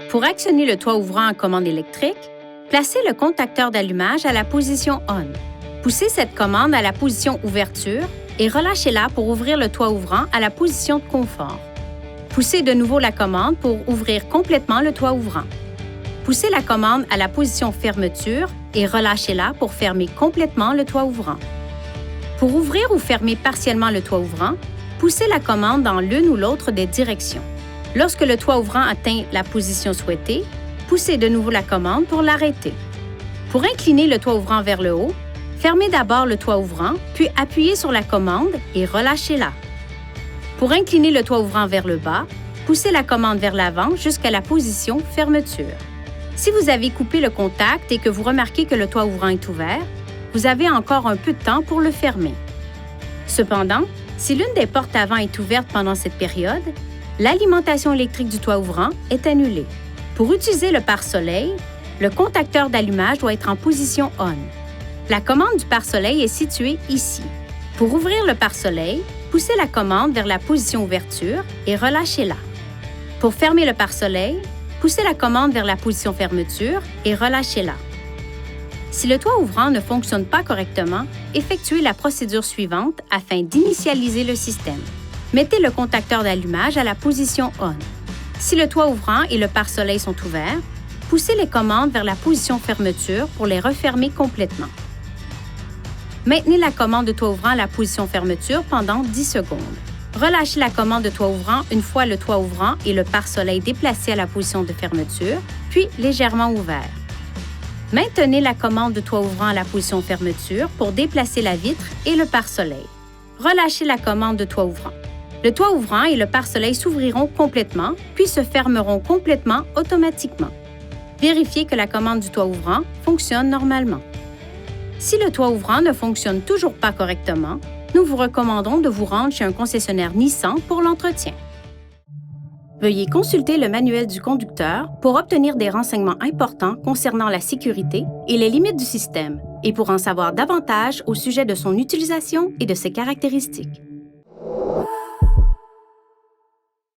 Pour actionner le toit ouvrant en commande électrique, placez le contacteur d'allumage à la position ON. Poussez cette commande à la position ouverture et relâchez-la pour ouvrir le toit ouvrant à la position de confort. Poussez de nouveau la commande pour ouvrir complètement le toit ouvrant. Poussez la commande à la position fermeture et relâchez-la pour fermer complètement le toit ouvrant. Pour ouvrir ou fermer partiellement le toit ouvrant, poussez la commande dans l'une ou l'autre des directions. Lorsque le toit ouvrant atteint la position souhaitée, poussez de nouveau la commande pour l'arrêter. Pour incliner le toit ouvrant vers le haut, fermez d'abord le toit ouvrant, puis appuyez sur la commande et relâchez-la. Pour incliner le toit ouvrant vers le bas, poussez la commande vers l'avant jusqu'à la position fermeture. Si vous avez coupé le contact et que vous remarquez que le toit ouvrant est ouvert, vous avez encore un peu de temps pour le fermer. Cependant, si l'une des portes avant est ouverte pendant cette période, l'alimentation électrique du toit ouvrant est annulée. Pour utiliser le pare-soleil, le contacteur d'allumage doit être en position ON. La commande du pare-soleil est située ici. Pour ouvrir le pare-soleil, poussez la commande vers la position ouverture et relâchez-la. Pour fermer le pare-soleil, poussez la commande vers la position fermeture et relâchez-la. Si le toit ouvrant ne fonctionne pas correctement, effectuez la procédure suivante afin d'initialiser le système. Mettez le contacteur d'allumage à la position ON. Si le toit ouvrant et le pare-soleil sont ouverts, poussez les commandes vers la position fermeture pour les refermer complètement. Maintenez la commande de toit ouvrant à la position fermeture pendant 10 secondes. Relâchez la commande de toit ouvrant une fois le toit ouvrant et le pare-soleil déplacés à la position de fermeture, puis légèrement ouvert. Maintenez la commande de toit ouvrant à la position fermeture pour déplacer la vitre et le pare-soleil. Relâchez la commande de toit ouvrant. Le toit ouvrant et le pare-soleil s'ouvriront complètement, puis se fermeront complètement automatiquement. Vérifiez que la commande du toit ouvrant fonctionne normalement. Si le toit ouvrant ne fonctionne toujours pas correctement, nous vous recommandons de vous rendre chez un concessionnaire Nissan pour l'entretien. Veuillez consulter le manuel du conducteur pour obtenir des renseignements importants concernant la sécurité et les limites du système et pour en savoir davantage au sujet de son utilisation et de ses caractéristiques.